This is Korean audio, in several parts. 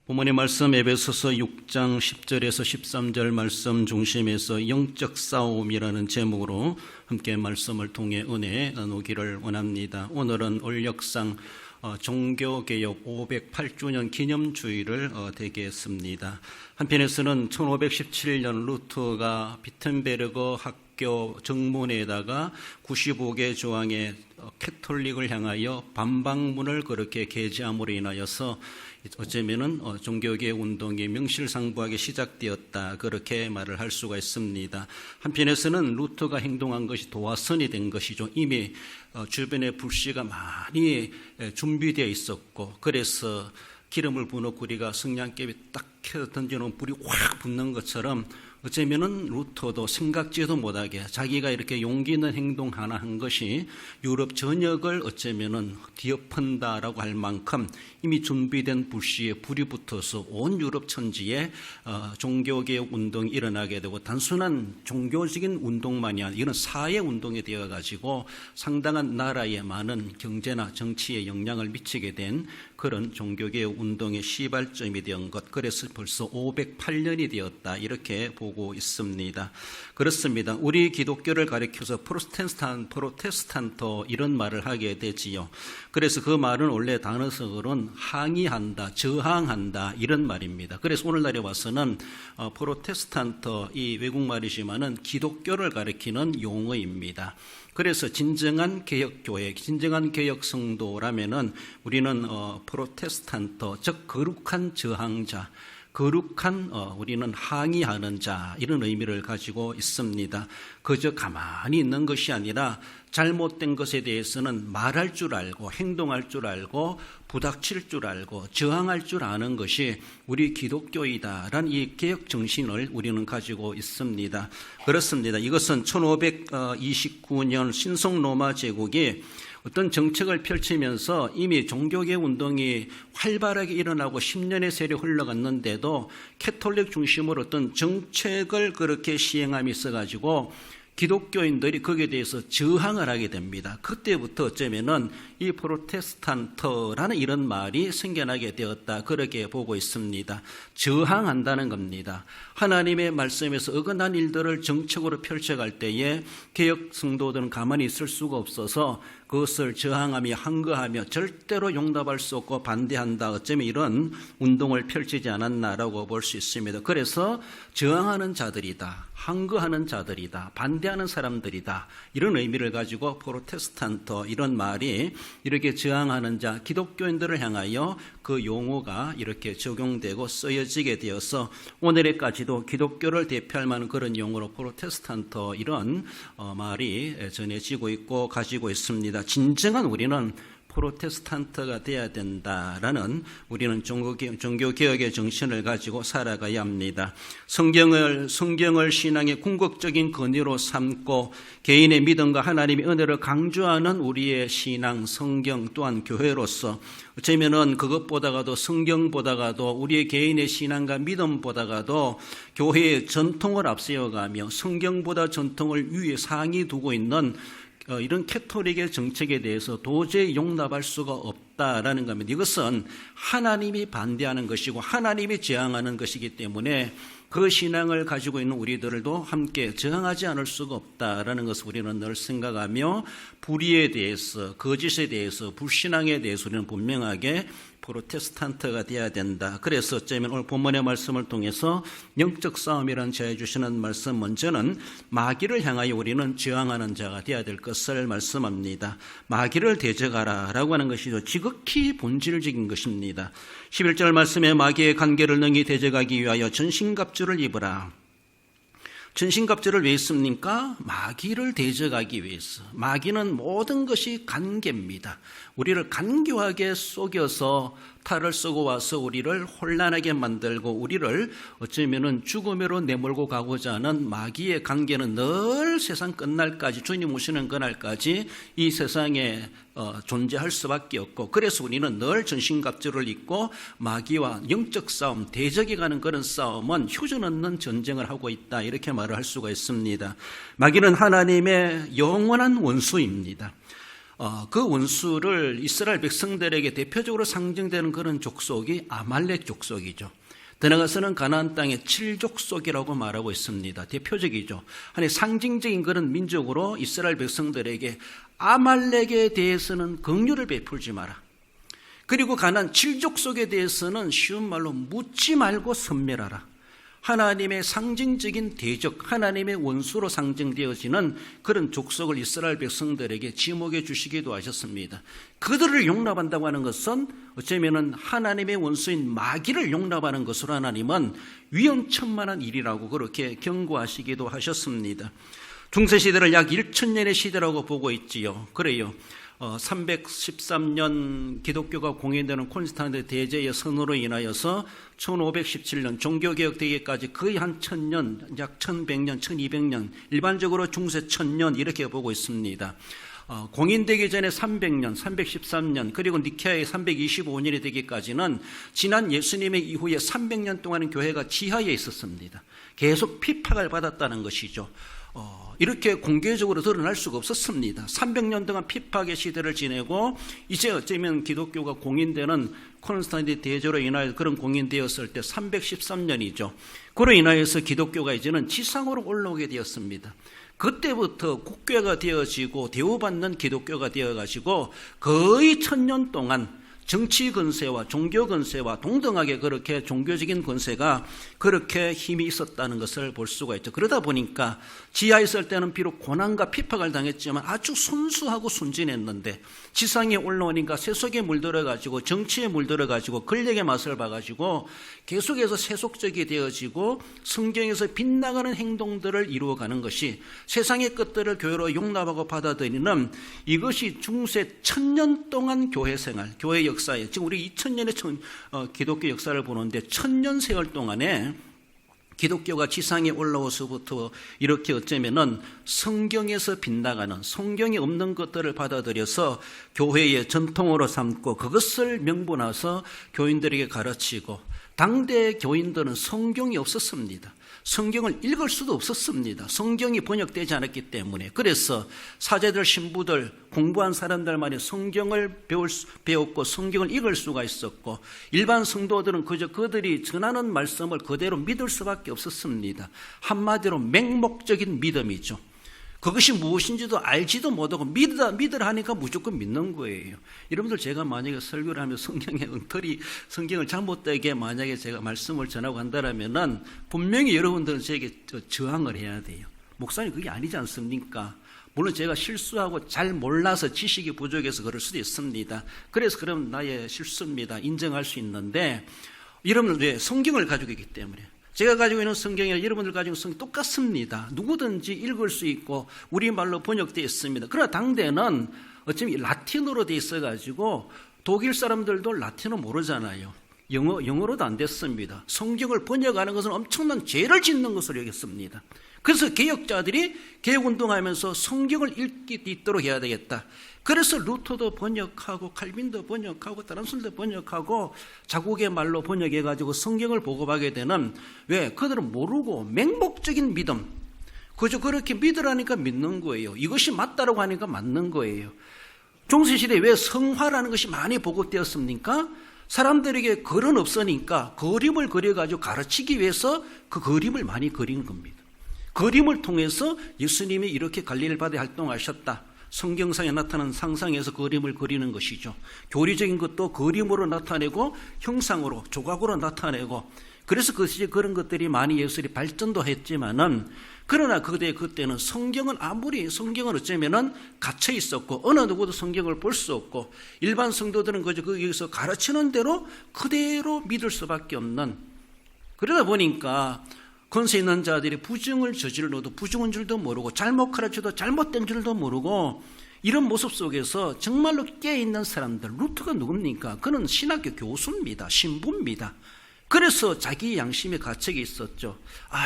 본문의 말씀 에베소서 6장 10절에서 13절 말씀 중심에서 영적 싸움이라는 제목으로 함께 말씀을 통해 은혜 나누기를 원합니다. 오늘은 올역상 종교개혁 508주년 기념주일을 되겠습니다. 한편에서는 1517년 루터가 비텐베르그 학교 정문에다가 95개 조항의 캐톨릭을 향하여 반박문을 그렇게 게재함으로 인하여서 어쩌면은 종교개혁 운동이 명실상부하게 시작되었다, 그렇게 말을 할 수가 있습니다. 한편에서는 루터가 행동한 것이 도화선이 된 것이죠. 이미 주변에 불씨가 많이 준비되어 있었고, 그래서 기름을 부어놓고 우리가 성냥개비 딱 던져놓은 불이 확 붙는 것처럼 어쩌면은 루터도 생각지도 못하게 자기가 이렇게 용기 있는 행동 하나 한 것이 유럽 전역을 어쩌면은 뒤엎은다라고 할 만큼 이미 준비된 불씨에 불이 붙어서 온 유럽 천지에 종교개혁 운동이 일어나게 되고, 단순한 종교적인 운동만이 아니라 이런 사회 운동이 되어가지고 상당한 나라에 많은 경제나 정치에 영향을 미치게 된 그런 종교개혁 운동의 시발점이 된 것, 그래서 벌써 508년이 되었다, 이렇게 보고 있습니다. 그렇습니다. 우리 기독교를 가리켜서 프로테스탄토 이런 말을 하게 되지요. 그래서 그 말은 원래 단어적으로는 항의한다, 저항한다, 이런 말입니다. 그래서 오늘날에 와서는 프로테스탄토, 이 외국말이지만은 기독교를 가리키는 용어입니다. 그래서 진정한 개혁교회, 진정한 개혁성도라면은 우리는 프로테스탄토, 즉 거룩한 저항자, 거룩한 우리는 항의하는 자, 이런 의미를 가지고 있습니다. 그저 가만히 있는 것이 아니라 잘못된 것에 대해서는 말할 줄 알고 행동할 줄 알고 부닥칠 줄 알고 저항할 줄 아는 것이 우리 기독교이다라는 이 개혁 정신을 우리는 가지고 있습니다. 그렇습니다. 이것은 1529년 신성 로마 제국이 어떤 정책을 펼치면서 이미 종교개혁 운동이 활발하게 일어나고 10년의 세월이 흘러갔는데도 캐톨릭 중심으로 어떤 정책을 그렇게 시행함이 있어가지고 기독교인들이 거기에 대해서 저항을 하게 됩니다. 그때부터 어쩌면은 이 프로테스탄트라는 이런 말이 생겨나게 되었다, 그렇게 보고 있습니다. 저항한다는 겁니다. 하나님의 말씀에서 어긋난 일들을 정책으로 펼쳐갈 때에 개혁 성도들은 가만히 있을 수가 없어서 그것을 저항하며 항거하며 절대로 용납할 수 없고 반대한다, 어쩌면 이런 운동을 펼치지 않았나라고 볼 수 있습니다. 그래서 저항하는 자들이다, 항거하는 자들이다, 반대하는 사람들이다, 이런 의미를 가지고 프로테스탄트, 이런 말이 이렇게 저항하는 자, 기독교인들을 향하여 그 용어가 이렇게 적용되고 쓰여지게 되어서 오늘에까지도 기독교를 대표할 만한 그런 용어로 프로테스탄트, 이런 말이 전해지고 있고 가지고 있습니다. 진정한 우리는 프로테스탄트가 되어야 된다라는, 우리는 종교개혁의 정신을 가지고 살아가야 합니다. 성경을 신앙의 궁극적인 근위로 삼고 개인의 믿음과 하나님의 은혜를 강조하는 우리의 신앙, 성경 또한 교회로서 어쩌면은 그것보다가도, 성경보다가도, 우리의 개인의 신앙과 믿음보다가도 교회의 전통을 앞세워가며 성경보다 전통을 위에 상위 두고 있는 이런 캐톨릭의 정책에 대해서 도저히 용납할 수가 없다라는 겁니다. 이것은 하나님이 반대하는 것이고 하나님이 저항하는 것이기 때문에 그 신앙을 가지고 있는 우리들도 함께 저항하지 않을 수가 없다라는 것을 우리는 늘 생각하며, 불의에 대해서, 거짓에 대해서, 불신앙에 대해서 우리는 분명하게 프로테스탄트가 되어야 된다. 그래서 어쩌면 오늘 본문의 말씀을 통해서 영적 싸움이라는 제해 주시는 말씀, 먼저는 마귀를 향하여 우리는 저항하는 자가 되어야 될 것을 말씀합니다. 마귀를 대적하라 라고 하는 것이죠. 지극히 본질적인 것입니다. 11절 말씀에 마귀의 관계를 능히 대적하기 위하여 전신갑주를 입으라. 전신갑주를 왜 입습니까? 마귀를 대적하기 위해서. 마귀는 모든 것이 관계입니다. 우리를 간교하게 속여서 탈을 쓰고 와서 우리를 혼란하게 만들고 우리를 어쩌면은 죽음으로 내몰고 가고자 하는 마귀의 관계는 늘 세상 끝날까지, 주님 오시는 그날까지 이 세상에 존재할 수밖에 없고, 그래서 우리는 늘 전신갑주를 입고 마귀와 영적 싸움, 대적이 가는 그런 싸움은 휴전 없는 전쟁을 하고 있다, 이렇게 말을 할 수가 있습니다. 마귀는 하나님의 영원한 원수입니다. 그 원수를 이스라엘 백성들에게 대표적으로 상징되는 그런 족속이 아말렉 족속이죠. 더 나아가서는 가나안 땅의 7족속이라고 말하고 있습니다. 대표적이죠. 아니 상징적인 그런 민족으로 이스라엘 백성들에게 아말렉에 대해서는 긍휼을 베풀지 마라. 그리고 가나안 7족속에 대해서는 쉬운 말로 묻지 말고 섬멸하라. 하나님의 상징적인 대적, 하나님의 원수로 상징되어지는 그런 족속을 이스라엘 백성들에게 지목해 주시기도 하셨습니다. 그들을 용납한다고 하는 것은 어쩌면 하나님의 원수인 마귀를 용납하는 것으로 하나님은 위험천만한 일이라고 그렇게 경고하시기도 하셨습니다. 중세시대를 약 1000년의 시대라고 보고 있지요. 그래요. 313년 기독교가 공인되는 콘스탄티노 대제의 선언으로 인하여서 1517년 종교개혁 되기까지 거의 한 1000년, 약 1100년, 1200년, 일반적으로 중세 1000년 이렇게 보고 있습니다. 공인되기 전에 300년, 313년, 그리고 니케아의 325년이 되기까지는 지난 예수님의 이후에 300년 동안은 교회가 지하에 있었습니다. 계속 핍박을 받았다는 것이죠. 이렇게 공개적으로 드러날 수가 없었습니다. 300년 동안 핍박의 시대를 지내고 이제 어쩌면 기독교가 공인되는 콘스탄티노 대제로 인하여 그런 공인되었을 때 313년이죠. 그로 인하여서 기독교가 이제는 지상으로 올라오게 되었습니다. 그때부터 국교가 되어지고 대우받는 기독교가 되어가지고 거의 1000년 동안 정치 권세와 종교 권세와 동등하게 그렇게 종교적인 권세가 그렇게 힘이 있었다는 것을 볼 수가 있죠. 그러다 보니까 지하에 있을 때는 비록 고난과 핍박을 당했지만 아주 순수하고 순진했는데 지상에 올라오니까 세속에 물들어가지고 정치에 물들어가지고 권력의 맛을 봐가지고 계속해서 세속적이 되어지고 성경에서 빗나가는 행동들을 이루어가는 것이 세상의 것들을 교회로 용납하고 받아들이는 이것이 중세 1000년 동안 교회 생활, 교회 역사에 지금 우리 2000년의 기독교 역사를 보는데 1000년 세월 동안에 기독교가 지상에 올라오서부터 이렇게 어쩌면은 성경에서 빗나가는 성경에 없는 것들을 받아들여서 교회의 전통으로 삼고 그것을 명분해서 교인들에게 가르치고 당대 교인들은 성경이 없었습니다. 성경을 읽을 수도 없었습니다. 성경이 번역되지 않았기 때문에. 그래서 사제들, 신부들, 공부한 사람들만이 성경을 배웠고 성경을 읽을 수가 있었고 일반 성도들은 그저 그들이 전하는 말씀을 그대로 믿을 수밖에 없었습니다. 한마디로 맹목적인 믿음이죠. 그것이 무엇인지도 알지도 못하고 믿으라 하니까 무조건 믿는 거예요. 여러분들 제가 만약에 설교를 하면 성경의 엉터리, 성경을 잘못되게 만약에 제가 말씀을 전하고 한다면은 분명히 여러분들은 저에게 저항을 해야 돼요. 목사님 그게 아니지 않습니까? 물론 제가 실수하고 잘 몰라서 지식이 부족해서 그럴 수도 있습니다. 그래서 그럼 나의 실수입니다. 인정할 수 있는데 여러분은 왜 성경을 가지고 있기 때문에 제가 가지고 있는 성경이랑 여러분들 가지고 있는 성경이 똑같습니다. 누구든지 읽을 수 있고 우리말로 번역되어 있습니다. 그러나 당대는 어쩌면 라틴어로 되어 있어가지고 독일 사람들도 라틴어 모르잖아요. 영어로도 안 됐습니다. 성경을 번역하는 것은 엄청난 죄를 짓는 것으로 여겼습니다. 그래서 개혁자들이 개혁운동하면서 성경을 읽기 있도록 해야 되겠다. 그래서 루터도 번역하고 칼빈도 번역하고 다른 사람도 번역하고 자국의 말로 번역해가지고 성경을 보급하게 되는 왜? 그들은 모르고 맹목적인 믿음. 그저 그렇게 믿으라니까 믿는 거예요. 이것이 맞다라고 하니까 맞는 거예요. 중세시대에 왜 성화라는 것이 많이 보급되었습니까? 사람들에게 글은 없으니까 그림을 그려가지고 가르치기 위해서 그 그림을 많이 그린 겁니다. 그림을 통해서 예수님이 이렇게 갈릴리 바다에 활동하셨다. 성경상에 나타난 상상에서 그림을 그리는 것이죠. 교리적인 것도 그림으로 나타내고 형상으로 조각으로 나타내고 그래서 그런 것들이 많이 예술이 발전도 했지만은 그러나 그때는 성경은 성경은 어쩌면은 갇혀 있었고 어느 누구도 성경을 볼 수 없고 일반 성도들은 그저 거기서 가르치는 대로 그대로 믿을 수밖에 없는 그러다 보니까 권세 있는 자들이 부정을 저질러도 부정한 줄도 모르고 잘못 가르쳐도 잘못된 줄도 모르고 이런 모습 속에서 정말로 깨어있는 사람들 루터가 누굽니까? 그는 신학교 교수입니다. 신부입니다. 그래서 자기 양심의 가책이 있었죠.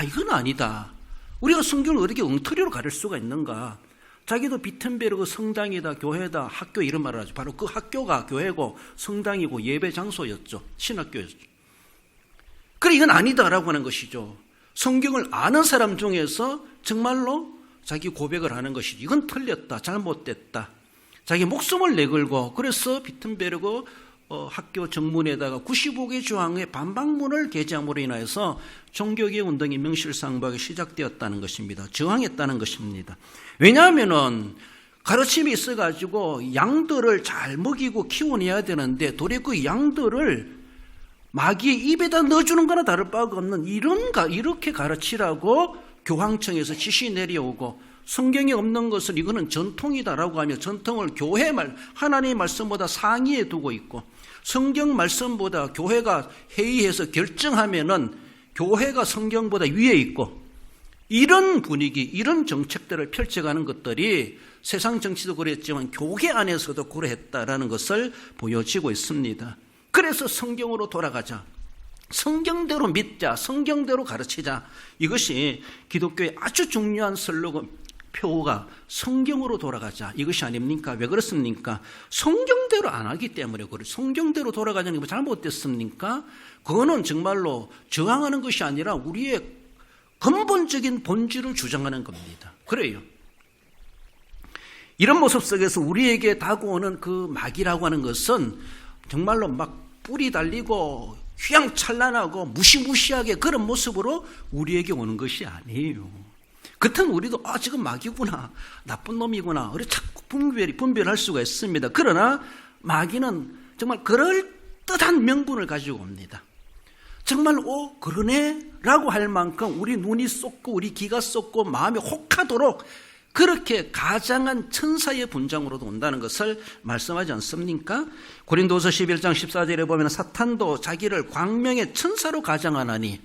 이건 아니다. 우리가 성경을 어떻게 엉터리로 가를 수가 있는가? 자기도 비텐베르그 성당이다, 교회다, 학교 이런 말을 하죠. 바로 그 학교가 교회고 성당이고 예배 장소였죠. 신학교였죠. 그래 이건 아니다라고 하는 것이죠. 성경을 아는 사람 중에서 정말로 자기 고백을 하는 것이지 이건 틀렸다, 잘못됐다. 자기 목숨을 내걸고 그래서 비튼베르그 학교 정문에다가 95개 조항의 반박문을 게재함으로 인해서 종교개혁 운동이 명실상부하게 시작되었다는 것입니다. 저항했다는 것입니다. 왜냐하면은 가르침이 있어가지고 양들을 잘 먹이고 키워내야 되는데 도리어 그 양들을 마귀의 입에다 넣어주는 거나 다를 바가 없는 이렇게 가르치라고 교황청에서 지시 내려오고, 성경에 없는 것을 이거는 전통이다라고 하며 전통을 하나님의 말씀보다 상위에 두고 있고, 성경 말씀보다 교회가 회의해서 결정하면은 교회가 성경보다 위에 있고, 이런 분위기, 이런 정책들을 펼쳐가는 것들이 세상 정치도 그랬지만 교회 안에서도 그러했다라는 것을 보여지고 있습니다. 그래서 성경으로 돌아가자, 성경대로 믿자, 성경대로 가르치자, 이것이 기독교의 아주 중요한 슬로건 표가 성경으로 돌아가자, 이것이 아닙니까? 왜 그렇습니까? 성경대로 안 하기 때문에 그래요. 성경대로 돌아가자는 게 뭐 잘못됐습니까? 그거는 정말로 저항하는 것이 아니라 우리의 근본적인 본질을 주장하는 겁니다. 그래요. 이런 모습 속에서 우리에게 다가오는 그 마귀라고 하는 것은 정말로 막 뿔이 달리고 휘황찬란하고 무시무시하게 그런 모습으로 우리에게 오는 것이 아니에요. 그렇다면 우리도 지금 마귀구나, 나쁜 놈이구나, 우리 자꾸 분별할 수가 있습니다. 그러나 마귀는 정말 그럴듯한 명분을 가지고 옵니다. 정말 그러네 라고 할 만큼 우리 눈이 쏟고 우리 귀가 쏟고 마음이 혹하도록 그렇게 가장한 천사의 분장으로도 온다는 것을 말씀하지 않습니까? 고린도서 11장 14절에 보면 사탄도 자기를 광명의 천사로 가장하나니,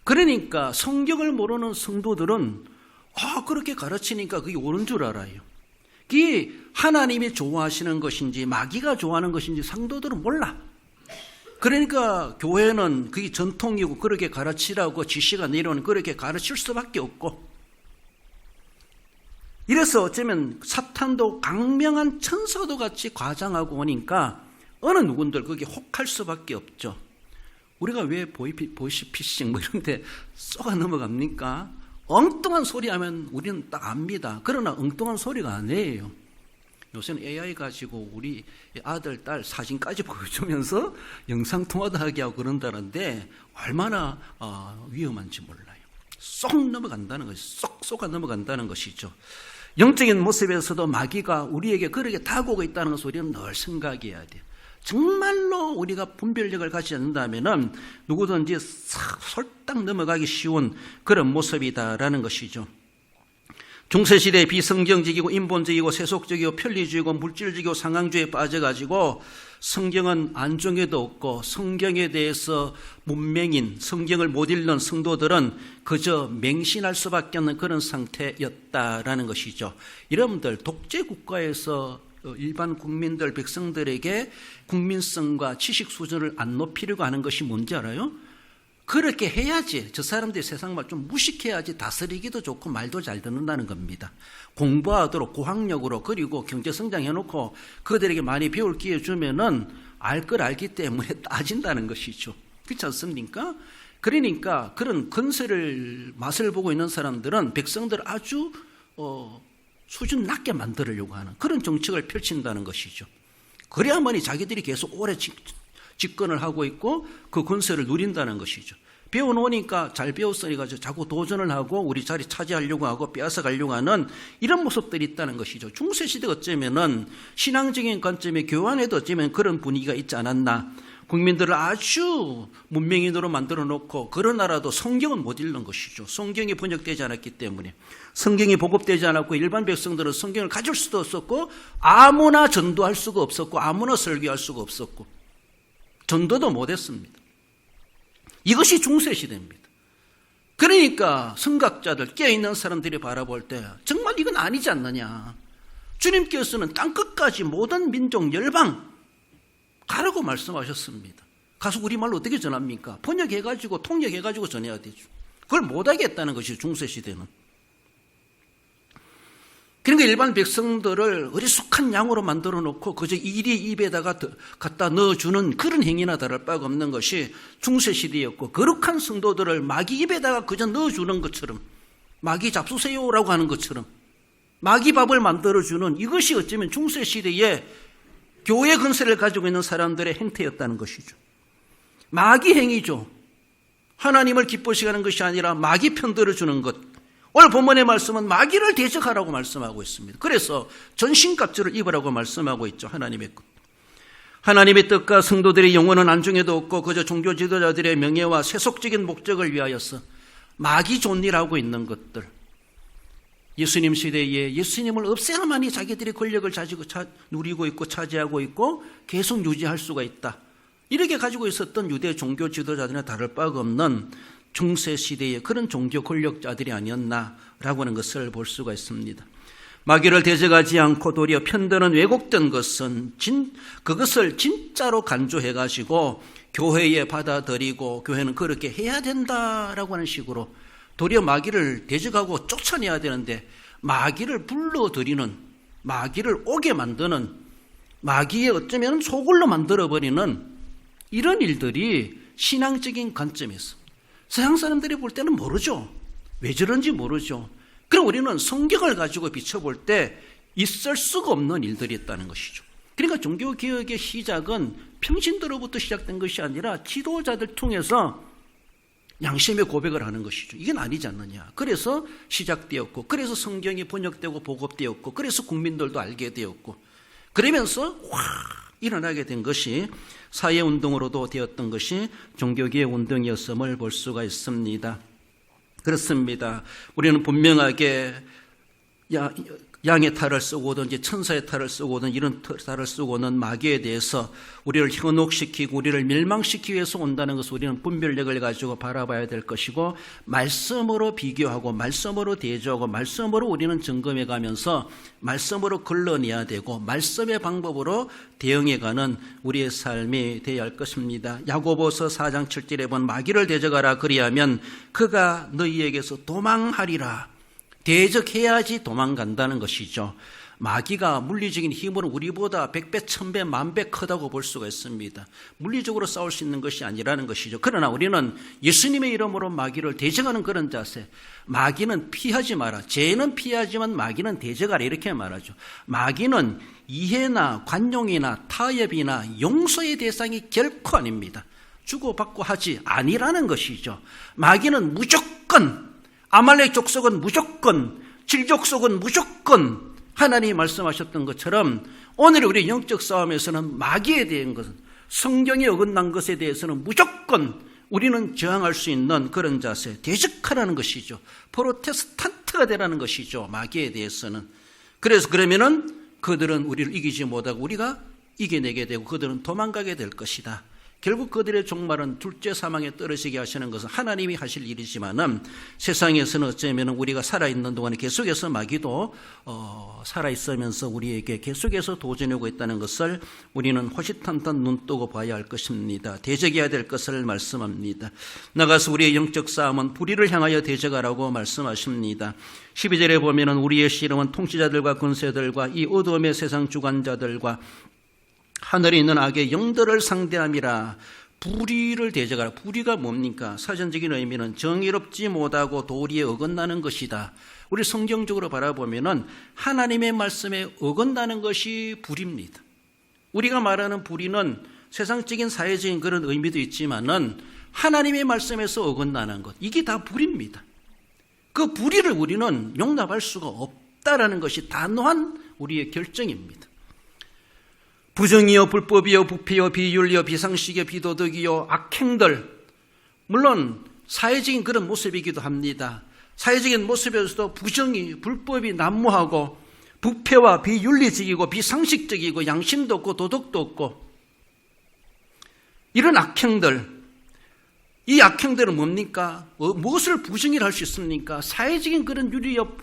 그러니까 성경을 모르는 성도들은 그렇게 가르치니까 그게 옳은 줄 알아요. 그게 하나님이 좋아하시는 것인지 마귀가 좋아하는 것인지 성도들은 몰라. 그러니까 교회는 그게 전통이고 그렇게 가르치라고 지시가 내려오는 그렇게 가르칠 수밖에 없고, 이래서 어쩌면 사탄도 강명한 천사도 같이 과장하고 오니까 어느 누군들 그게 혹할 수밖에 없죠. 우리가 왜 보이스피싱 이런 데 쏘가 넘어갑니까? 엉뚱한 소리 하면 우리는 딱 압니다. 그러나 엉뚱한 소리가 아니에요. 요새는 AI 가지고 우리 아들, 딸 사진까지 보여주면서 영상통화도 하게 하고 그런다는데 얼마나 위험한지 몰라요. 쏙 넘어간다는 것이, 쏙 쏘가 넘어간다는 것이죠. 영적인 모습에서도 마귀가 우리에게 그렇게 다가오고 있다는 것을 우리는 늘 생각해야 돼요. 정말로 우리가 분별력을 가지지 않는다면 누구든지 솔딱 넘어가기 쉬운 그런 모습이다라는 것이죠. 중세시대에 비성경적이고 인본적이고 세속적이고 편리주의고 물질적이고 상황주의에 빠져가지고 성경은 안중에도 없고 성경에 대해서 문맹인, 성경을 못 읽는 성도들은 그저 맹신할 수밖에 없는 그런 상태였다라는 것이죠. 여러분들, 독재국가에서 일반 국민들, 백성들에게 국민성과 지식 수준을 안 높이려고 하는 것이 뭔지 알아요? 그렇게 해야지, 저 사람들이 세상말 좀 무식해야지 다스리기도 좋고 말도 잘 듣는다는 겁니다. 공부하도록 고학력으로, 그리고 경제성장 해놓고 그들에게 많이 배울 기회 주면은 알 걸 알기 때문에 따진다는 것이죠. 그렇지 않습니까? 그러니까 그런 건세를 맛을 보고 있는 사람들은 백성들을 아주 수준 낮게 만들려고 하는 그런 정책을 펼친다는 것이죠. 그래야만이 자기들이 계속 오래 집권을 하고 있고 그 권세를 누린다는 것이죠. 배워놓으니까 잘 배웠으니까 자꾸 도전을 하고 우리 자리 차지하려고 하고 빼앗아가려고 하는 이런 모습들이 있다는 것이죠. 중세시대 어쩌면은 신앙적인 관점에 교환에도 어쩌면 그런 분위기가 있지 않았나. 국민들을 아주 문명인으로 만들어 놓고 그러나라도 성경은 못 읽는 것이죠. 성경이 번역되지 않았기 때문에. 성경이 보급되지 않았고 일반 백성들은 성경을 가질 수도 없었고 아무나 전도할 수가 없었고 아무나 설교할 수가 없었고 전도도 못했습니다. 이것이 중세시대입니다. 그러니까 성각자들, 깨어있는 사람들이 바라볼 때 정말 이건 아니지 않느냐. 주님께서는 땅끝까지 모든 민족 열방 가라고 말씀하셨습니다. 가서 우리말로 어떻게 전합니까? 번역해가지고 통역해가지고 전해야 되죠. 그걸 못하겠다는 것이 중세시대는. 그러니까 일반 백성들을 어리숙한 양으로 만들어 놓고 그저 이리 입에다가 갖다 넣어주는 그런 행위나 다를 바가 없는 것이 중세시대였고, 거룩한 성도들을 마귀 입에다가 그저 넣어주는 것처럼, 마귀 잡수세요라고 하는 것처럼 마귀밥을 만들어주는 이것이 어쩌면 중세시대에 교회 건설을 가지고 있는 사람들의 행태였다는 것이죠. 마귀 행위죠. 하나님을 기쁘시게 하는 것이 아니라 마귀 편들어주는 것. 오늘 본문의 말씀은 마귀를 대적하라고 말씀하고 있습니다. 그래서 전신갑주를 입으라고 말씀하고 있죠. 하나님의 것. 하나님의 뜻과 성도들의 영혼은 안중에도 없고 그저 종교 지도자들의 명예와 세속적인 목적을 위하여서 마귀 존일하고 있는 것들. 예수님 시대에 예수님을 없애야만이 자기들이 권력을 누리고 있고 차지하고 있고 계속 유지할 수가 있다. 이렇게 가지고 있었던 유대 종교 지도자들이나 다를 바가 없는 중세 시대의 그런 종교 권력자들이 아니었나라고 하는 것을 볼 수가 있습니다. 마귀를 대적하지 않고 도리어 편드는 왜곡된 것은 그것을 진짜로 간주해가지고 교회에 받아들이고 교회는 그렇게 해야 된다라고 하는 식으로 도리어 마귀를 대적하고 쫓아내야 되는데 마귀를 불러들이는, 마귀를 오게 만드는, 마귀의 어쩌면 소굴로 만들어버리는 이런 일들이 신앙적인 관점에서 세상 사람들이 볼 때는 모르죠. 왜 저런지 모르죠. 그럼 우리는 성경을 가지고 비춰볼 때 있을 수가 없는 일들이 있다는 것이죠. 그러니까 종교개혁의 시작은 평신도로부터 시작된 것이 아니라 지도자들 통해서 양심의 고백을 하는 것이죠. 이건 아니지 않느냐. 그래서 시작되었고, 그래서 성경이 번역되고 보급되었고, 그래서 국민들도 알게 되었고, 그러면서 확 일어나게 된 것이 사회운동으로도 되었던 것이 종교개혁 운동이었음을 볼 수가 있습니다. 그렇습니다. 우리는 분명하게 양의 탈을 쓰고 오든지 천사의 탈을 쓰고 오든 이런 탈을 쓰고 오는 마귀에 대해서 우리를 현혹시키고 우리를 멸망시키기 위해서 온다는 것을 우리는 분별력을 가지고 바라봐야 될 것이고 말씀으로 비교하고 말씀으로 대조하고 말씀으로 우리는 점검해 가면서 말씀으로 걸러내야 되고 말씀의 방법으로 대응해가는 우리의 삶이 되어야 할 것입니다. 야고보서 4장 7절에 본 마귀를 대적하라 그리하면 그가 너희에게서 도망하리라. 대적해야지 도망간다는 것이죠. 마귀가 물리적인 힘으로 우리보다 100배, 1000배, 10,000배 크다고 볼 수가 있습니다. 물리적으로 싸울 수 있는 것이 아니라는 것이죠. 그러나 우리는 예수님의 이름으로 마귀를 대적하는 그런 자세. 마귀는 피하지 마라. 죄는 피하지만 마귀는 대적하라 이렇게 말하죠. 마귀는 이해나 관용이나 타협이나 용서의 대상이 결코 아닙니다. 주고받고 하지 아니라는 것이죠. 마귀는 무조건 아말렉 족속은 무조건, 질족속은 무조건 하나님이 말씀하셨던 것처럼 오늘 우리 영적 싸움에서는 마귀에 대한 것은 성경에 어긋난 것에 대해서는 무조건 우리는 저항할 수 있는 그런 자세, 대적하라는 것이죠. 프로테스탄트가 되라는 것이죠. 마귀에 대해서는. 그래서 그러면은 그들은 우리를 이기지 못하고 우리가 이겨내게 되고 그들은 도망가게 될 것이다. 결국 그들의 종말은 둘째 사망에 떨어지게 하시는 것은 하나님이 하실 일이지만은 세상에서는 어쩌면 우리가 살아있는 동안에 계속해서 마귀도 살아있으면서 우리에게 계속해서 도전하고 있다는 것을 우리는 호시탐탐 눈 뜨고 봐야 할 것입니다. 대적해야 될 것을 말씀합니다. 나가서 우리의 영적 싸움은 불의를 향하여 대적하라고 말씀하십니다. 12절에 보면은 우리의 씨름은 통치자들과 군세들과 이 어둠의 세상 주관자들과 하늘에 있는 악의 영들을 상대함이라. 불의를 대적하라. 불의가 뭡니까? 사전적인 의미는 정의롭지 못하고 도리에 어긋나는 것이다. 우리 성경적으로 바라보면은 하나님의 말씀에 어긋나는 것이 불의입니다. 우리가 말하는 불의는 세상적인 사회적인 그런 의미도 있지만은 하나님의 말씀에서 어긋나는 것, 이게 다 불의입니다. 그 불의를 우리는 용납할 수가 없다라는 것이 단호한 우리의 결정입니다. 부정이요 불법이요 부패요 비윤리요 비상식이요 비도덕이요 악행들, 물론 사회적인 그런 모습이기도 합니다. 사회적인 모습에서도 부정이 불법이 난무하고 부패와 비윤리적이고 비상식적이고 양심도 없고 도덕도 없고 이런 악행들, 이 악행들은 뭡니까? 무엇을 부정이라 할 수 있습니까? 사회적인 그런 윤리와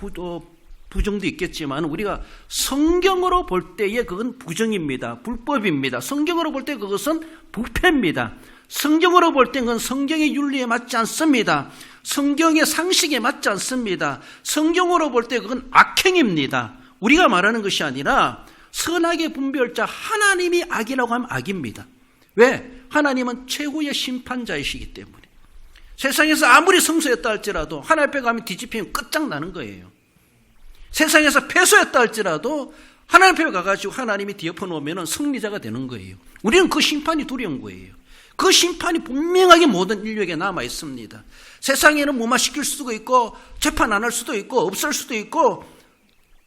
부정도 있겠지만 우리가 성경으로 볼 때에 그건 부정입니다. 불법입니다. 성경으로 볼 때 그것은 부패입니다. 성경으로 볼 때 그건 성경의 윤리에 맞지 않습니다. 성경의 상식에 맞지 않습니다. 성경으로 볼 때 그건 악행입니다. 우리가 말하는 것이 아니라 선악의 분별자 하나님이 악이라고 하면 악입니다. 왜? 하나님은 최고의 심판자이시기 때문에. 세상에서 아무리 성소였다 할지라도 하나님 앞에 가면 뒤집히면 끝장나는 거예요. 세상에서 패소했다 할지라도 하나님 앞에 가가지고 하나님이 뒤엎어 놓으면 승리자가 되는 거예요. 우리는 그 심판이 두려운 거예요. 그 심판이 분명하게 모든 인류에게 남아 있습니다. 세상에는 무마시킬 수도 있고 재판 안 할 수도 있고 없을 수도 있고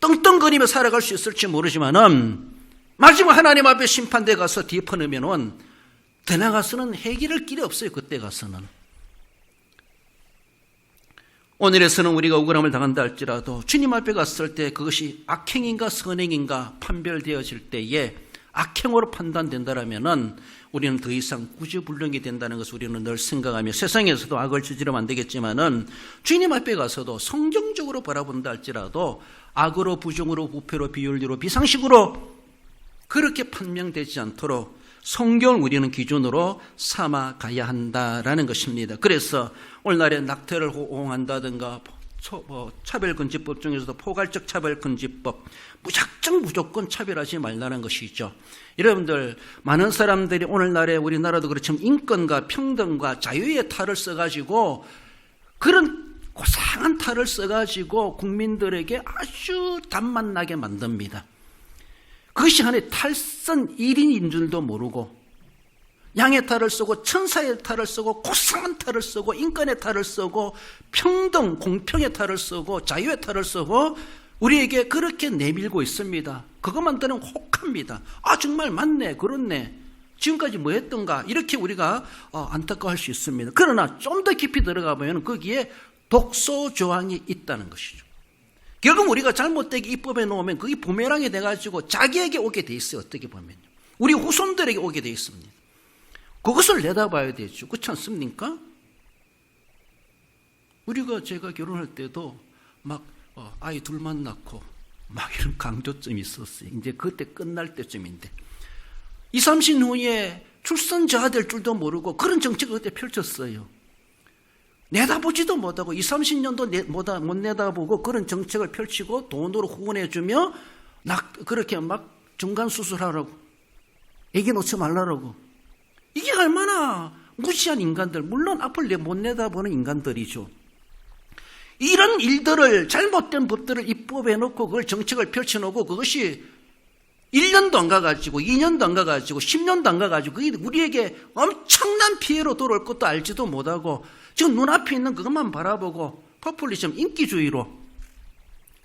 떵떵거리며 살아갈 수 있을지 모르지만은 마지막 하나님 앞에 심판대 가서 뒤엎어 놓으면은 더 나가서는 해결할 길이 없어요. 그때 가서는. 오늘에서는 우리가 억울함을 당한다 할지라도 주님 앞에 갔을 때 그것이 악행인가 선행인가 판별되어질 때에 악행으로 판단된다라면은 우리는 더 이상 구제불능이 된다는 것을 우리는 늘 생각하며 세상에서도 악을 저지르면 안 되겠지만은 주님 앞에 가서도 성경적으로 바라본다 할지라도 악으로 부정으로 부패로 비윤리로 비상식으로 그렇게 판명되지 않도록 성경을 우리는 기준으로 삼아 가야 한다라는 것입니다. 그래서 오늘날에 낙태를 호응한다든가 차별금지법 중에서도 포괄적 차별금지법 무조건 차별하지 말라는 것이죠. 여러분들 많은 사람들이 오늘날에 우리나라도 그렇지만 인권과 평등과 자유의 탈을 써가지고 그런 고상한 탈을 써가지고 국민들에게 아주 단맛나게 만듭니다. 그것이 하나의 탈선 1인인 줄도 모르고 양의 탈을 쓰고 천사의 탈을 쓰고 고상한 탈을 쓰고 인권의 탈을 쓰고 평등, 공평의 탈을 쓰고 자유의 탈을 쓰고 우리에게 그렇게 내밀고 있습니다. 그것만 들으면 혹합니다. 아 정말 맞네 그렇네 지금까지 뭐 했던가 이렇게 우리가 안타까워할 수 있습니다. 그러나 좀 더 깊이 들어가 보면 거기에 독소 조항이 있다는 것이죠. 결국 우리가 잘못되게 입법해 놓으면 그게 부메랑이 돼가지고 자기에게 오게 돼 있어요. 어떻게 보면요. 우리 후손들에게 오게 돼 있습니다. 그것을 내다봐야 되죠. 그렇지 않습니까? 제가 결혼할 때도 막 아이 둘만 낳고 막 이런 강조점이 있었어요. 이제 그때 끝날 때쯤인데 20, 30년 후에 출산자 될 줄도 모르고 그런 정책을 그때 펼쳤어요. 내다보지도 못하고 20, 30년도 못 내다보고 그런 정책을 펼치고 돈으로 후원해주며 그렇게 막 중간수술하라고 애기 놓지 말라고 이게 얼마나 무시한 인간들, 물론 앞을 못 내다보는 인간들이죠. 이런 일들을 잘못된 법들을 입법해 놓고 그걸 정책을 펼쳐놓고 그것이 1년도 안 가가지고 2년도 안 가가지고 10년도 안 가가지고 그게 우리에게 엄청난 피해로 돌아올 것도 알지도 못하고 지금 눈앞에 있는 그것만 바라보고 포퓰리즘 인기주의로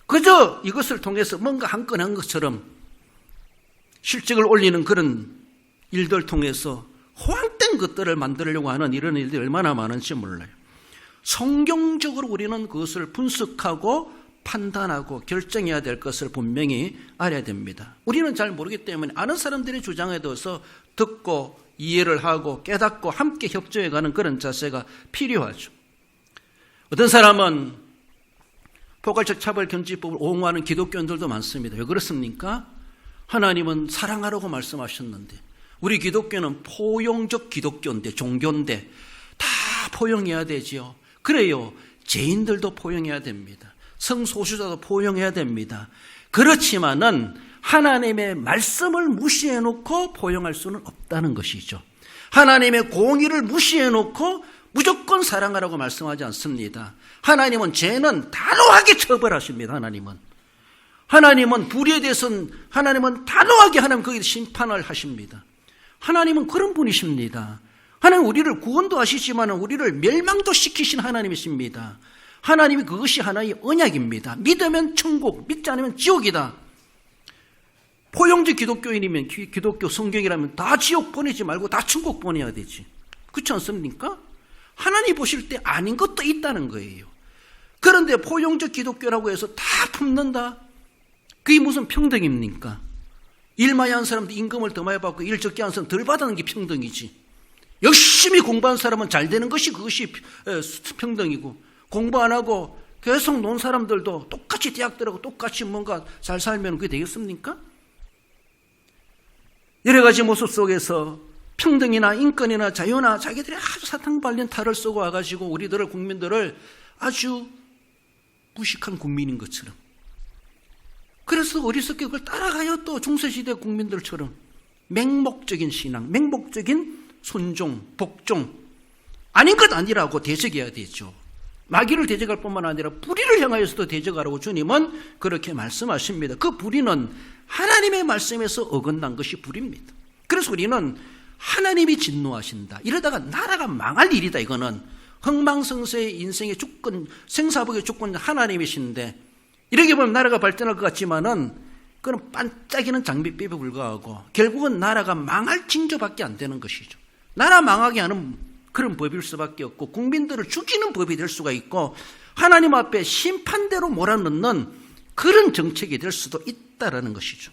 그저 이것을 통해서 뭔가 한 건 한 것처럼 실적을 올리는 그런 일들 통해서 호황된 것들을 만들려고 하는 이런 일들이 얼마나 많은지 몰라요. 성경적으로 우리는 그것을 분석하고 판단하고 결정해야 될 것을 분명히 알아야 됩니다. 우리는 잘 모르기 때문에 아는 사람들의 주장에 대해서 듣고 이해를 하고 깨닫고 함께 협조해가는 그런 자세가 필요하죠. 어떤 사람은 포괄적 차별금지법을 옹호하는 기독교인들도 많습니다. 왜 그렇습니까? 하나님은 사랑하라고 말씀하셨는데 우리 기독교는 포용적 기독교인데 종교인데 다 포용해야 되지요. 그래요. 죄인들도 포용해야 됩니다. 성소수자도 포용해야 됩니다. 그렇지만은 하나님의 말씀을 무시해놓고 포용할 수는 없다는 것이죠. 하나님의 공의를 무시해놓고 무조건 사랑하라고 말씀하지 않습니다. 하나님은 죄는 단호하게 처벌하십니다. 하나님은 불의에 대해서는 하나님은 단호하게 거기에 심판을 하십니다. 하나님은 그런 분이십니다. 하나님 우리를 구원도 하시지만 우리를 멸망도 시키신 하나님이십니다. 하나님이 그것이 하나의 언약입니다. 믿으면 천국, 믿지 않으면 지옥이다. 포용적 기독교인이면 기독교 성경이라면 다 지옥 보내지 말고 다 천국 보내야 되지. 그렇지 않습니까? 하나님 보실 때 아닌 것도 있다는 거예요. 그런데 포용적 기독교라고 해서 다 품는다? 그게 무슨 평등입니까? 일 많이 한 사람도 임금을 더 많이 받고 일 적게 한 사람 덜 받는 게 평등이지. 열심히 공부한 사람은 잘 되는 것이 그것이 평등이고 공부 안 하고 계속 논 사람들도 똑같이 대학 들어가고 똑같이 뭔가 잘 살면 그게 되겠습니까? 여러 가지 모습 속에서 평등이나 인권이나 자유나 자기들이 아주 사탕발린 탈을 쓰고 와가지고 우리들을 국민들을 아주 무식한 국민인 것처럼 그래서 어리석게 그걸 따라가요. 또 중세시대 국민들처럼 맹목적인 신앙, 맹목적인 순종, 복종 아닌 것 아니라고 대적해야 되죠. 마귀를 대적할 뿐만 아니라 불의를 향하여서도 대적하라고 주님은 그렇게 말씀하십니다. 그 불의는 하나님의 말씀에서 어긋난 것이 불의입니다. 그래서 우리는 하나님이 진노하신다, 이러다가 나라가 망할 일이다, 이거는 흥망성쇠의 인생의 주권, 생사복의 주권 하나님이신데, 이렇게 보면 나라가 발전할 것 같지만은 그건 반짝이는 장밋빛에 불과하고 결국은 나라가 망할 징조밖에 안 되는 것이죠. 나라 망하게 하는 그런 법일 수밖에 없고 국민들을 죽이는 법이 될 수가 있고 하나님 앞에 심판대로 몰아넣는 그런 정책이 될 수도 있다라는 것이죠.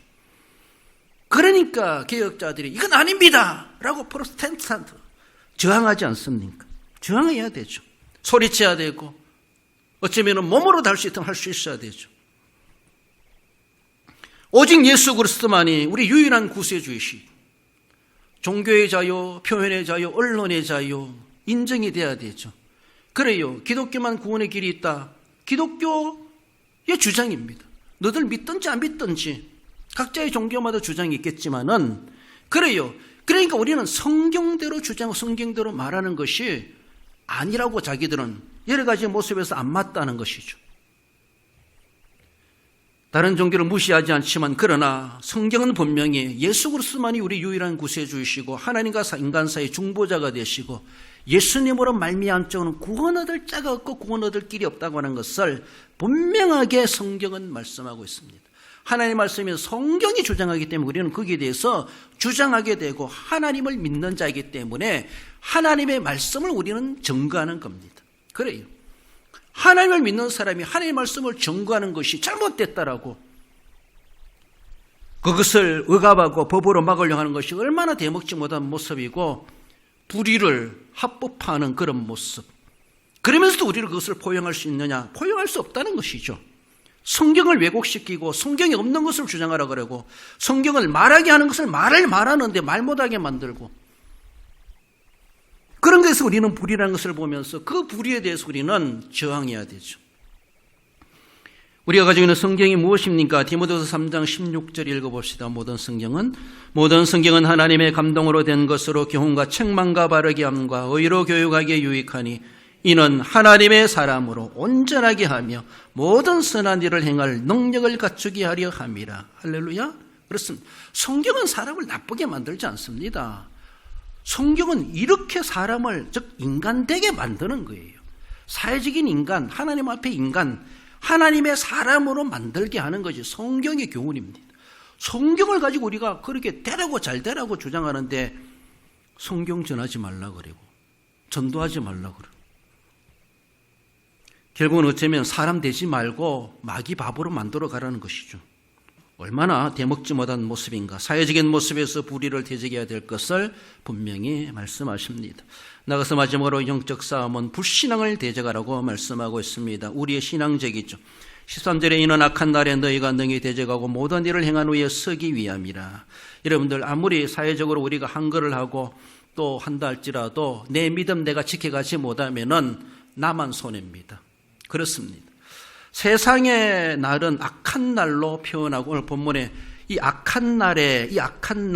그러니까 개혁자들이 이건 아닙니다 라고 프로테스탄트 저항하지 않습니까? 저항해야 되죠. 소리쳐야 되고 어쩌면 몸으로 달 수 있다면 할 수 있어야 되죠. 오직 예수 그리스도만이 우리 유일한 구세주이시, 종교의 자유, 표현의 자유, 언론의 자유 인정이 돼야 되죠. 그래요, 기독교만 구원의 길이 있다, 기독교의 주장입니다. 너들 믿든지 안 믿든지 각자의 종교마다 주장이 있겠지만은 그래요. 그러니까 우리는 성경대로 주장하고 성경대로 말하는 것이 아니라고 자기들은 여러 가지 모습에서 안 맞다는 것이죠. 다른 종교를 무시하지 않지만 그러나 성경은 분명히 예수 그리스도만이 우리 유일한 구세주이시고 하나님과 인간 사이의 중보자가 되시고 예수님으로 말미암은 구원 얻을 자가 없고 구원 얻을 길이 없다고 하는 것을 분명하게 성경은 말씀하고 있습니다. 하나님 말씀이 성경이 주장하기 때문에 우리는 거기에 대해서 주장하게 되고 하나님을 믿는 자이기 때문에 하나님의 말씀을 우리는 증거하는 겁니다. 그래요. 하나님을 믿는 사람이 하나님의 말씀을 증거하는 것이 잘못됐다라고 그것을 억압하고 법으로 막으려고 하는 것이 얼마나 대먹지 못한 모습이고 불의를 합법화하는 그런 모습. 그러면서도 우리를 그것을 포용할 수 있느냐? 포용할 수 없다는 것이죠. 성경을 왜곡시키고 성경이 없는 것을 주장하라 그러고 성경을 말하게 하는 것을 말하는데 말 못하게 만들고 그런 것에서 우리는 불의라는 것을 보면서 그 불의에 대해서 우리는 저항해야 되죠. 우리가 가지고 있는 성경이 무엇입니까? 디모데후서 3장 16절 읽어봅시다. 모든 성경은 하나님의 감동으로 된 것으로 교훈과 책망과 바르게 함과 의로 교육하기에 유익하니 이는 하나님의 사람으로 온전하게 하며 모든 선한 일을 행할 능력을 갖추게 하려 함이라. 할렐루야. 그렇습니다. 성경은 사람을 나쁘게 만들지 않습니다. 성경은 이렇게 사람을, 즉 인간되게 만드는 거예요. 사회적인 인간, 하나님 앞에 인간, 하나님의 사람으로 만들게 하는 것이 성경의 교훈입니다. 성경을 가지고 우리가 그렇게 되라고 잘 되라고 주장하는데 성경 전하지 말라 그러고 전도하지 말라 그러고 결국은 어쩌면 사람 되지 말고 마귀 바보로 만들어 가라는 것이죠. 얼마나 대먹지 못한 모습인가. 사회적인 모습에서 불의를 대적해야 될 것을 분명히 말씀하십니다. 나가서 마지막으로 영적 싸움은 불신앙을 대적하라고 말씀하고 있습니다. 우리의 신앙적이죠. 13절에 이는 악한 날에 너희가 능히 대적하고 모든 일을 행한 후에 서기 위함이라. 여러분들 아무리 사회적으로 우리가 한글을 하고 또 한다 할지라도 내 믿음 내가 지켜가지 못하면은 나만 손해입니다. 그렇습니다. 세상의 날은 악한 날로 표현하고 오늘 본문에 이 악한 날에 이 악한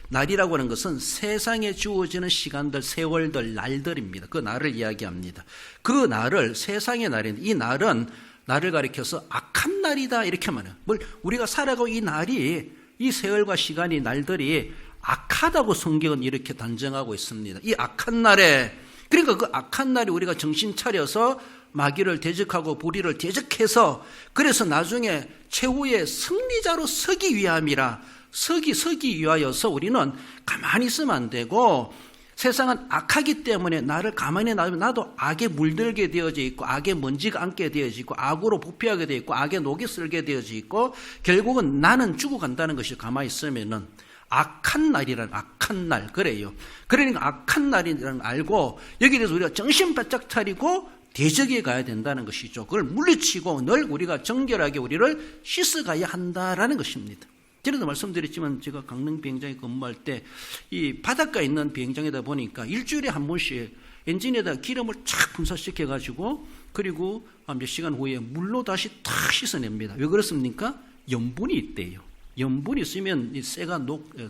날이라고 하는 것은 세상에 주어지는 시간들, 세월들, 날들입니다. 그 날을 이야기합니다. 그 날을 세상의 날인데 이 날은 날을 가리켜서 악한 날이다 이렇게 말해요. 우리가 살아가고 이 날이 이 세월과 시간이 날들이 악하다고 성경은 이렇게 단정하고 있습니다. 이 악한 날에 그러니까 그 악한 날이 우리가 정신 차려서 마귀를 대적하고 불의를 대적해서 그래서 나중에 최후의 승리자로 서기 위함이라. 서기 위하여서 우리는 가만히 있으면 안 되고 세상은 악하기 때문에 나를 가만히 놔두면 나도 악에 물들게 되어져 있고 악에 먼지가 앉게 되어져 있고 악으로 부패하게 되어 있고 악에 녹이 쓸게 되어져 있고 결국은 나는 죽어간다는 것이 가만히 있으면은 악한 날이란 악한 날 그래요. 그러니까 악한 날이라는 알고 여기에 대해서 우리가 정신 바짝 차리고 대적에 가야 된다는 것이죠. 그걸 물리치고 늘 우리가 정결하게 우리를 씻어가야 한다라는 것입니다. 전에도 말씀드렸지만 제가 강릉 비행장에 근무할 때 이 바닷가에 있는 비행장에다 보니까 일주일에 한 번씩 엔진에다 기름을 착 분사시켜가지고 그리고 몇 시간 후에 물로 다시 탁 씻어냅니다. 왜 그렇습니까? 염분이 있대요. 염분이 있으면 이 쇠가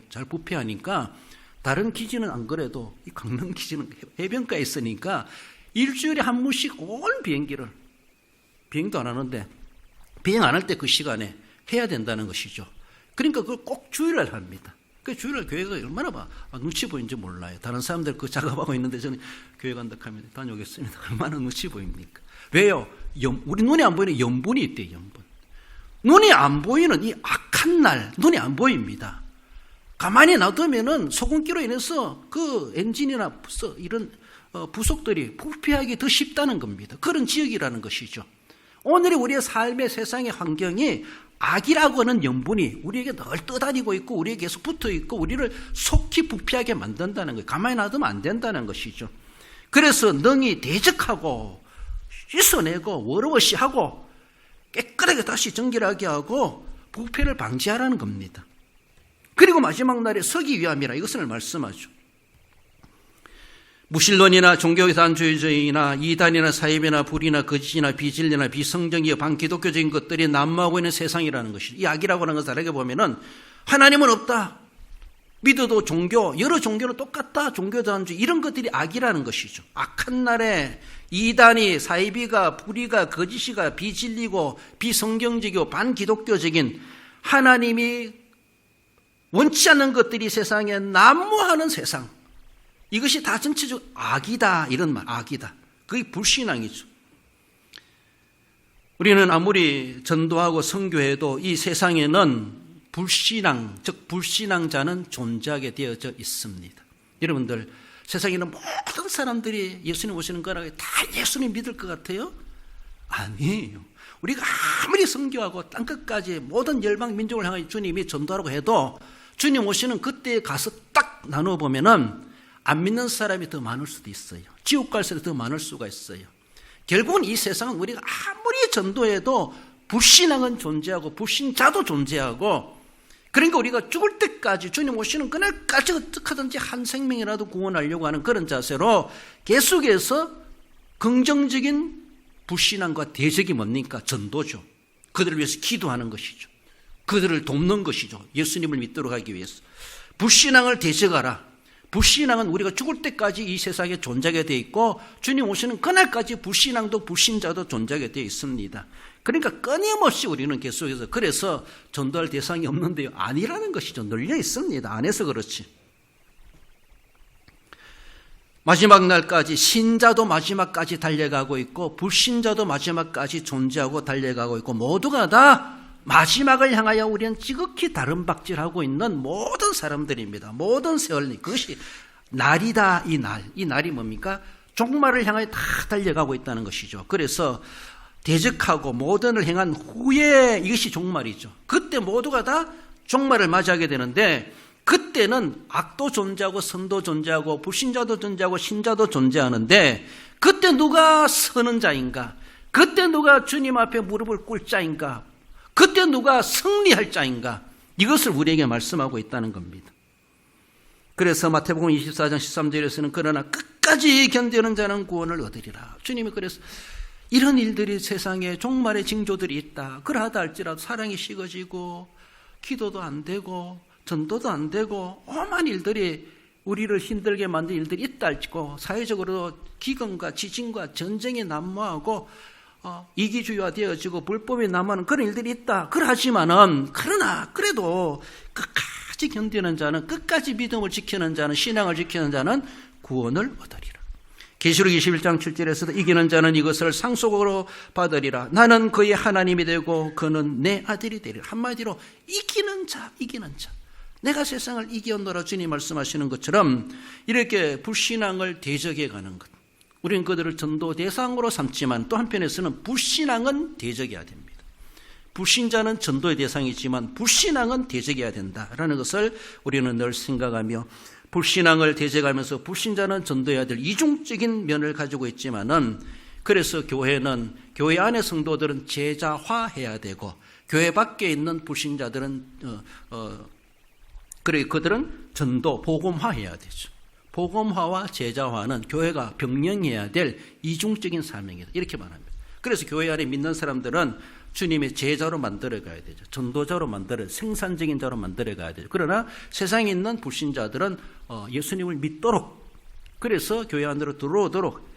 잘 부패하니까 다른 기지는 안 그래도 이 강릉 기지는 해변가에 있으니까 일주일에 한 번씩 온 비행기를, 비행도 안 하는데 비행 안 할 때 그 시간에 해야 된다는 것이죠. 그러니까 그걸 꼭 주일날 합니다. 그 주일날 교회가 얼마나 눈치 보이는지 몰라요. 다른 사람들 그 작업하고 있는데 저는 교회 간다 하면 다녀오겠습니다. 얼마나 눈치 보입니까? 왜요? 우리 눈에 안 보이는 염분이 있대요, 염분. 눈이 안 보이는 이 악한 날, 눈이 안 보입니다. 가만히 놔두면은 소금기로 인해서 그 엔진이나 이런 부속들이 부패하기 더 쉽다는 겁니다. 그런 지역이라는 것이죠. 오늘의 우리의 삶의 세상의 환경이 악이라고 하는 염분이 우리에게 늘 떠다니고 있고 우리에게 계속 붙어 있고 우리를 속히 부패하게 만든다는 거예요. 가만히 놔두면 안 된다는 것이죠. 그래서 능히 대적하고 씻어내고 워러워시하고 깨끗하게 다시 정결하게 하고 부패를 방지하라는 겁니다. 그리고 마지막 날에 서기 위함이라 이것을 말씀하죠. 무신론이나 종교이단주의자이나 이단이나 사입이나 불이나 거짓이나 비진리나 비성경이여 반기독교적인 것들이 난무하고 있는 세상이라는 것이죠. 이 악이라고 하는 것을 다르게 보면은 하나님은 없다. 믿어도 종교, 여러 종교는 똑같다. 종교단주의 이런 것들이 악이라는 것이죠. 악한 날에 이단이, 사이비가, 불이가, 거짓이가, 비진리고 비성경적이고 반기독교적인 하나님이 원치 않는 것들이 세상에 난무하는 세상. 이것이 다 전체적으로 악이다. 이런 말, 악이다. 그게 불신앙이죠. 우리는 아무리 전도하고 선교해도 이 세상에는 불신앙, 즉 불신앙자는 존재하게 되어져 있습니다. 여러분들, 세상에는 모든 사람들이 예수님 오시는 거라고 다 예수님 믿을 것 같아요? 아니에요. 우리가 아무리 선교하고 땅끝까지 모든 열방 민족을 향해 주님이 전도하라고 해도 주님 오시는 그때에 가서 딱 나눠보면은 안 믿는 사람이 더 많을 수도 있어요. 지옥 갈 사람이 더 많을 수가 있어요. 결국은 이 세상은 우리가 아무리 전도해도 불신앙은 존재하고 불신자도 존재하고 그러니까 우리가 죽을 때까지 주님 오시는 그날까지 어떻게든지 한 생명이라도 구원하려고 하는 그런 자세로 계속해서 긍정적인 불신앙과 대적이 뭡니까? 전도죠. 그들을 위해서 기도하는 것이죠. 그들을 돕는 것이죠. 예수님을 믿도록 하기 위해서. 불신앙을 대적하라. 불신앙은 우리가 죽을 때까지 이 세상에 존재하게 되어 있고 주님 오시는 그날까지 불신앙도 불신자도 존재하게 되어 있습니다. 그러니까 끊임없이 우리는 계속해서 그래서 전도할 대상이 없는데요. 아니라는 것이죠. 널려 있습니다. 안 해서 그렇지. 마지막 날까지 신자도 마지막까지 달려가고 있고 불신자도 마지막까지 존재하고 달려가고 있고 모두가 다 마지막을 향하여 우리는 지극히 다른 박질하고 있는 모든 사람들입니다. 모든 세월이 그것이 날이다. 이 날. 이 날이 뭡니까? 종말을 향하여 다 달려가고 있다는 것이죠. 그래서 대적하고 모든을 행한 후에 이것이 종말이죠. 그때 모두가 다 종말을 맞이하게 되는데 그때는 악도 존재하고 선도 존재하고 불신자도 존재하고 신자도 존재하는데 그때 누가 서는 자인가? 그때 누가 주님 앞에 무릎을 꿇을 자인가? 그때 누가 승리할 자인가? 이것을 우리에게 말씀하고 있다는 겁니다. 그래서 마태복음 24장 13절에서는 그러나 끝까지 견디는 자는 구원을 얻으리라. 주님이 그래서 이런 일들이 세상에 종말의 징조들이 있다. 그러하다 할지라도 사랑이 식어지고 기도도 안 되고 전도도 안 되고 오만 일들이 우리를 힘들게 만든 일들이 있다 할지고 사회적으로 기근과 지진과 전쟁이 난무하고 이기주의화 되어지고 불법이 남하는 그런 일들이 있다. 그러하지만은 그러나 그래도 끝까지 견디는 자는 끝까지 믿음을 지키는 자는 신앙을 지키는 자는 구원을 얻으리라. 계시록 21장 7절에서도 이기는 자는 이것을 상속으로 받으리라. 나는 그의 하나님이 되고 그는 내 아들이 되리라. 한마디로 이기는 자, 이기는 자. 내가 세상을 이기었노라 주님 말씀하시는 것처럼 이렇게 불신앙을 대적해 가는 것. 우리는 그들을 전도 대상으로 삼지만 또 한편에서는 불신앙은 대적해야 됩니다. 불신자는 전도의 대상이지만 불신앙은 대적해야 된다라는 것을 우리는 늘 생각하며 불신앙을 대적하면서 불신자는 전도해야 될 이중적인 면을 가지고 있지만은 그래서 교회는 교회 안의 성도들은 제자화해야 되고 교회 밖에 있는 불신자들은 그들은 전도 복음화해야 되죠. 복음화와 제자화는 교회가 병령해야 될 이중적인 사명이다. 이렇게 말합니다. 그래서 교회 안에 믿는 사람들은 주님의 제자로 만들어가야 되죠. 전도자로 생산적인 자로 만들어가야 되죠. 그러나 세상에 있는 불신자들은 예수님을 믿도록 그래서 교회 안으로 들어오도록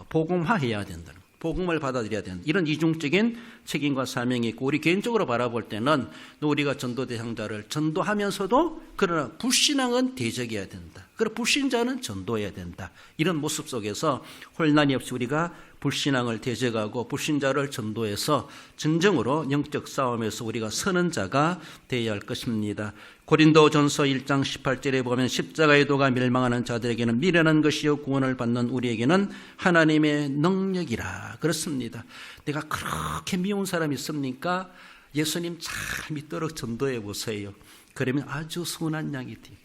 복음화해야 된다는, 복음을 받아들여야 된다. 이런 이중적인 책임과 사명이 있고, 우리 개인적으로 바라볼 때는 우리가 전도 대상자를 전도하면서도 그러나 불신앙은 대적해야 된다. 그리고 불신자는 전도해야 된다. 이런 모습 속에서 혼란이 없이 우리가 불신앙을 대적하고 불신자를 전도해서 진정으로 영적 싸움에서 우리가 서는 자가 되어야 할 것입니다. 고린도전서 1장 18절에 보면 십자가의 도가 멸망하는 자들에게는 미련한 것이요 구원을 받는 우리에게는 하나님의 능력이라. 그렇습니다. 내가 그렇게 미운 사람이 있습니까? 예수님 잘 믿도록 전도해 보세요. 그러면 아주 선한 양이 되겠습니다.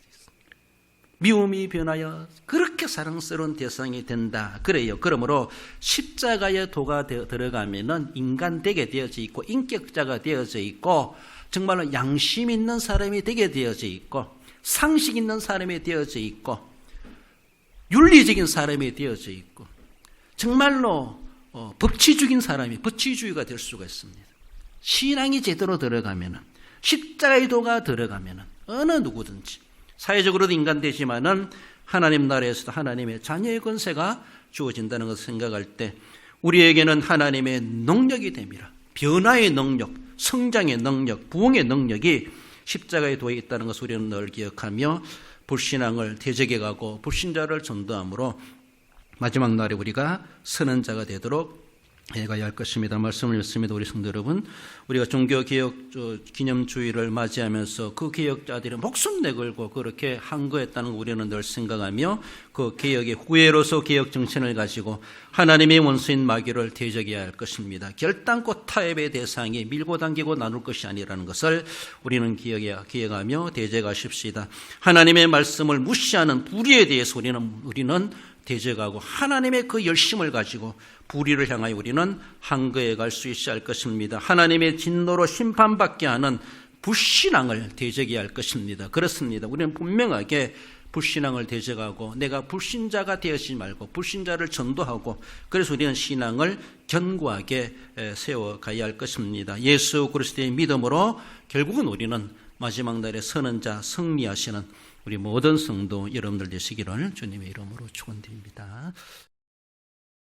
미움이 변하여 그렇게 사랑스러운 대상이 된다. 그래요. 그러므로 십자가의 도가 들어가면은 인간 되게 되어져 있고 인격자가 되어져 있고 정말로 양심 있는 사람이 되게 되어져 있고 상식 있는 사람이 되어져 있고 윤리적인 사람이 되어져 있고 정말로 법치주의인 사람이 법치주의가 될 수가 있습니다. 신앙이 제대로 들어가면은 십자가의 도가 들어가면은 어느 누구든지 사회적으로도 인간 되지만은 하나님 나라에서도 하나님의 자녀의 권세가 주어진다는 것을 생각할 때 우리에게는 하나님의 능력이 됩니다. 변화의 능력, 성장의 능력, 부흥의 능력이 십자가의 도에 있다는 것을 우리는 늘 기억하며 불신앙을 대적해가고 불신자를 전도함으로 마지막 날에 우리가 서는 자가 되도록 해가야 할 것입니다. 말씀을 읽습니다. 우리 성도 여러분, 우리가 종교개혁 기념주의를 맞이하면서 그 개혁자들이 목숨 내걸고 그렇게 한 거였다는 걸 우리는 늘 생각하며 그 개혁의 후예로서 개혁 정신을 가지고 하나님의 원수인 마귀를 대적해야 할 것입니다. 결단코 타협의 대상이 밀고 당기고 나눌 것이 아니라는 것을 우리는 기억하며 대적하십시다. 하나님의 말씀을 무시하는 불의에 대해서 우리는 대적하고 하나님의 그 열심을 가지고 불의를 향하여 우리는 한거에 갈 수 있어야 할 것입니다. 하나님의 진노로 심판받게 하는 불신앙을 대적해야 할 것입니다. 그렇습니다. 우리는 분명하게 불신앙을 대적하고 내가 불신자가 되지 말고 불신자를 전도하고 그래서 우리는 신앙을 견고하게 세워가야 할 것입니다. 예수 그리스도의 믿음으로 결국은 우리는 마지막 날에 서는 자 승리하시는 우리 모든 성도 여러분들 되시기를 주님의 이름으로 축원드립니다.